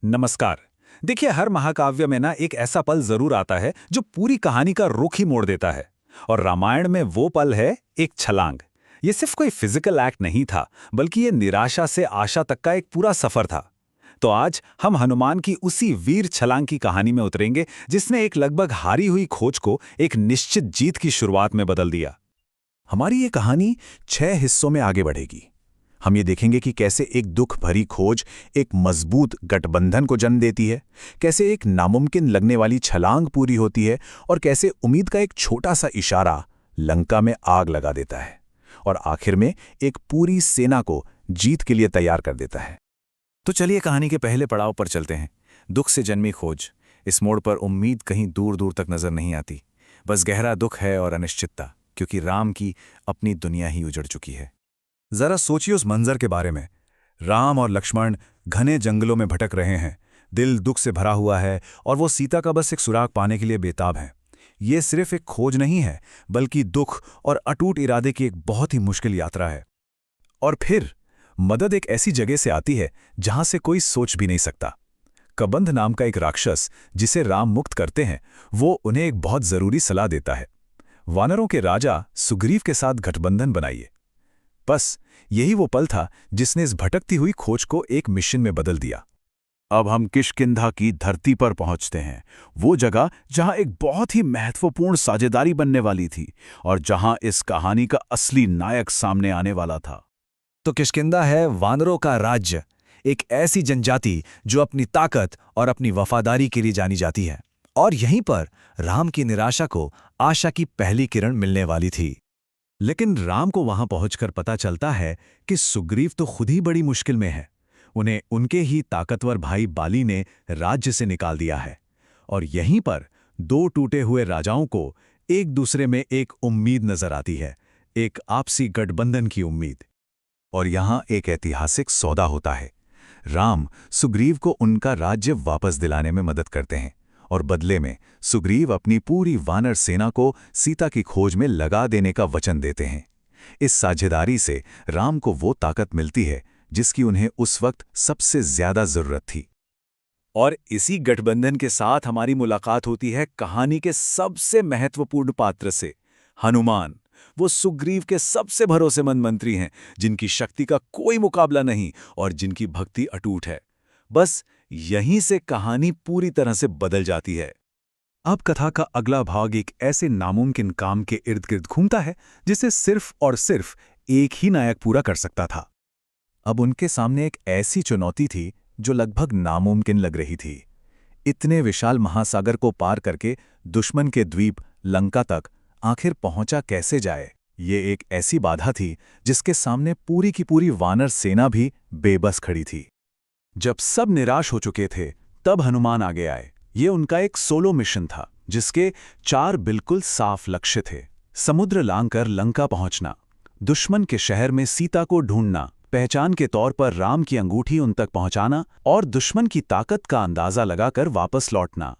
नमस्कार। देखिए, हर महाकाव्य में ना एक ऐसा पल जरूर आता है जो पूरी कहानी का रुख ही मोड़ देता है। और रामायण में वो पल है एक छलांग। ये सिर्फ कोई फिजिकल एक्ट नहीं था, बल्कि ये निराशा से आशा तक का एक पूरा सफर था। तो आज हम हनुमान की उसी वीर छलांग की कहानी में उतरेंगे, जिसने एक लगभग हारी हुई खोज को एक निश्चित जीत की शुरुआत में बदल दिया। हमारी ये कहानी 6 हिस्सों में आगे बढ़ेगी। हम ये देखेंगे कि कैसे एक दुख भरी खोज एक मजबूत गठबंधन को जन्म देती है, कैसे एक नामुमकिन लगने वाली छलांग पूरी होती है और कैसे उम्मीद का एक छोटा सा इशारा लंका में आग लगा देता है और आखिर में एक पूरी सेना को जीत के लिए तैयार कर देता है। तो चलिए कहानी के पहले पड़ाव पर चलते हैं। दुख से जन्मी खोज। इस मोड़ पर उम्मीद कहीं दूर दूर तक नजर नहीं आती, बस गहरा दुख है और अनिश्चितता, क्योंकि राम की अपनी दुनिया ही उजड़ चुकी है। जरा सोचिए उस मंजर के बारे में। राम और लक्ष्मण घने जंगलों में भटक रहे हैं, दिल दुख से भरा हुआ है और वो सीता का बस एक सुराग पाने के लिए बेताब हैं। ये सिर्फ एक खोज नहीं है, बल्कि दुख और अटूट इरादे की एक बहुत ही मुश्किल यात्रा है। और फिर मदद एक ऐसी जगह से आती है जहां से कोई सोच भी नहीं सकता। कबंध नाम का एक राक्षस, जिसे राम मुक्त करते हैं, वो उन्हें एक बहुत जरूरी सलाह देता है। वानरों के राजा सुग्रीव के साथ गठबंधन बनाइए। बस यही वो पल था जिसने इस भटकती हुई खोज को एक मिशन में बदल दिया। अब हम किष्किंधा की धरती पर पहुंचते हैं, वो जगह जहां एक बहुत ही महत्वपूर्ण साझेदारी बनने वाली थी और जहां इस कहानी का असली नायक सामने आने वाला था। तो किष्किंधा है वानरों का राज्य, एक ऐसी जनजाति जो अपनी ताकत और अपनी वफादारी के लिए जानी जाती है। और यहीं पर राम की निराशा को आशा की पहली किरण मिलने वाली थी। लेकिन राम को वहां पहुंचकर पता चलता है कि सुग्रीव तो खुद ही बड़ी मुश्किल में है। उन्हें उनके ही ताकतवर भाई बाली ने राज्य से निकाल दिया है। और यहीं पर दो टूटे हुए राजाओं को एक दूसरे में एक उम्मीद नजर आती है, एक आपसी गठबंधन की उम्मीद। और यहां एक ऐतिहासिक सौदा होता है। राम सुग्रीव को उनका राज्य वापस दिलाने में मदद करते हैं और बदले में सुग्रीव अपनी पूरी वानर सेना को सीता की खोज में लगा देने का वचन देते हैं। इस साझेदारी से राम को वो ताकत मिलती है जिसकी उन्हें उस वक्त सबसे ज्यादा जरूरत थी। और इसी गठबंधन के साथ हमारी मुलाकात होती है कहानी के सबसे महत्वपूर्ण पात्र से, हनुमान। वो सुग्रीव के सबसे भरोसेमंद मंत्री हैं, जिनकी शक्ति का कोई मुकाबला नहीं और जिनकी भक्ति अटूट है। बस यहीं से कहानी पूरी तरह से बदल जाती है। अब कथा का अगला भाग एक ऐसे नामुमकिन काम के इर्द गिर्द घूमता है जिसे सिर्फ और सिर्फ एक ही नायक पूरा कर सकता था। अब उनके सामने एक ऐसी चुनौती थी जो लगभग नामुमकिन लग रही थी। इतने विशाल महासागर को पार करके दुश्मन के द्वीप लंका तक आखिर पहुंचा कैसे जाए? ये एक ऐसी बाधा थी जिसके सामने पूरी की पूरी वानर सेना भी बेबस खड़ी थी। जब सब निराश हो चुके थे, तब हनुमान आगे आए। ये उनका एक सोलो मिशन था, जिसके 4 बिल्कुल साफ लक्ष्य थे। समुद्र लांघकर लंका पहुंचना, दुश्मन के शहर में सीता को ढूंढना, पहचान के तौर पर राम की अंगूठी उन तक पहुंचाना और दुश्मन की ताकत का अंदाजा लगाकर वापस लौटना।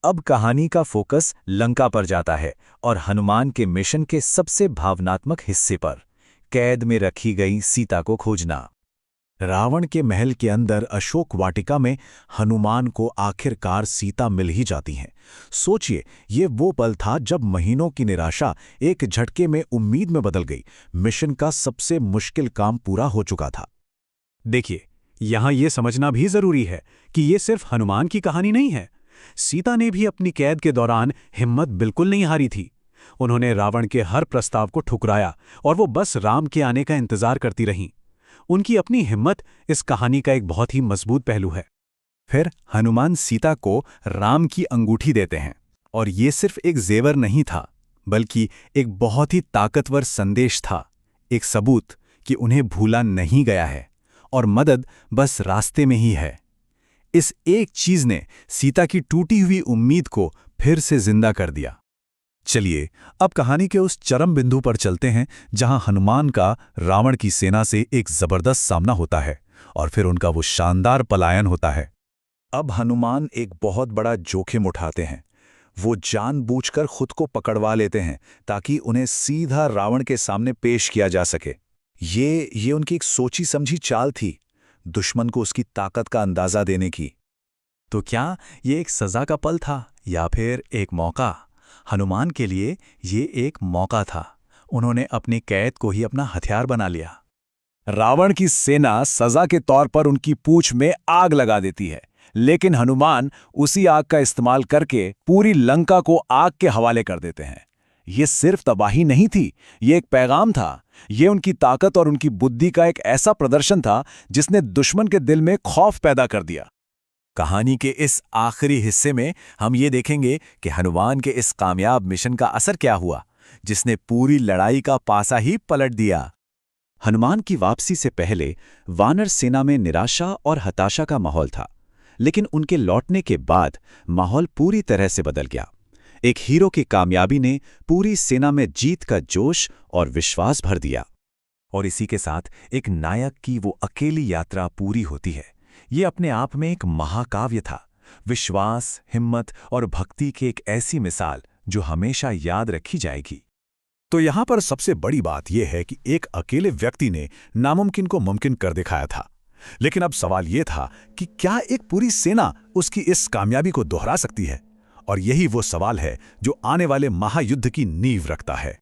अब कहानी का फोकस लंका पर जाता है और हनुमान के मिशन के सबसे भावनात्मक हिस्से पर, कैद में रखी गई सीता को खोजना। रावण के महल के अंदर अशोक वाटिका में हनुमान को आखिरकार सीता मिल ही जाती हैं। सोचिए, ये वो पल था जब महीनों की निराशा एक झटके में उम्मीद में बदल गई। मिशन का सबसे मुश्किल काम पूरा हो चुका था। देखिए, यहां ये समझना भी जरूरी है कि ये सिर्फ हनुमान की कहानी नहीं है। सीता ने भी अपनी कैद के दौरान हिम्मत बिल्कुल नहीं हारी थी। उन्होंने रावण के हर प्रस्ताव को ठुकराया और वो बस राम के आने का इंतजार करती रहीं। उनकी अपनी हिम्मत इस कहानी का एक बहुत ही मजबूत पहलू है। फिर हनुमान सीता को राम की अंगूठी देते हैं, और ये सिर्फ एक जेवर नहीं था, बल्कि एक बहुत ही ताकतवर संदेश था, एक सबूत कि उन्हें भूला नहीं गया है और मदद बस रास्ते में ही है। इस एक चीज ने सीता की टूटी हुई उम्मीद को फिर से जिंदा कर दिया। चलिए अब कहानी के उस चरम बिंदु पर चलते हैं जहां हनुमान का रावण की सेना से एक जबरदस्त सामना होता है और फिर उनका वो शानदार पलायन होता है। अब हनुमान एक बहुत बड़ा जोखिम उठाते हैं। वो जानबूझकर खुद को पकड़वा लेते हैं ताकि उन्हें सीधा रावण के सामने पेश किया जा सके। ये उनकी एक सोची समझी चाल थी। दुश्मन को उसकी ताकत का अंदाजा देने की। तो क्या ये एक सजा का पल था या फिर एक मौका? हनुमान के लिए ये एक मौका था। उन्होंने अपनी कैद को ही अपना हथियार बना लिया। रावण की सेना सजा के तौर पर उनकी पूंछ में आग लगा देती है, लेकिन हनुमान उसी आग का इस्तेमाल करके पूरी लंका को आग के हवाले कर देते हैं। ये सिर्फ तबाही नहीं थी, ये एक पैगाम था। ये उनकी ताकत और उनकी बुद्धि का एक ऐसा प्रदर्शन था जिसने दुश्मन के दिल में खौफ पैदा कर दिया। कहानी के इस आखिरी हिस्से में हम ये देखेंगे कि हनुमान के इस कामयाब मिशन का असर क्या हुआ, जिसने पूरी लड़ाई का पासा ही पलट दिया। हनुमान की वापसी से पहले वानर सेना में निराशा और हताशा का माहौल था, लेकिन उनके लौटने के बाद माहौल पूरी तरह से बदल गया। एक हीरो की कामयाबी ने पूरी सेना में जीत का जोश और विश्वास भर दिया। और इसी के साथ एक नायक की वो अकेली यात्रा पूरी होती है। ये अपने आप में एक महाकाव्य था, विश्वास, हिम्मत और भक्ति की एक ऐसी मिसाल जो हमेशा याद रखी जाएगी। तो यहाँ पर सबसे बड़ी बात यह है कि एक अकेले व्यक्ति ने नामुमकिन को मुमकिन कर दिखाया था। लेकिन अब सवाल यह था कि क्या एक पूरी सेना उसकी इस कामयाबी को दोहरा सकती है? और यही वो सवाल है जो आने वाले महायुद्ध की नींव रखता है।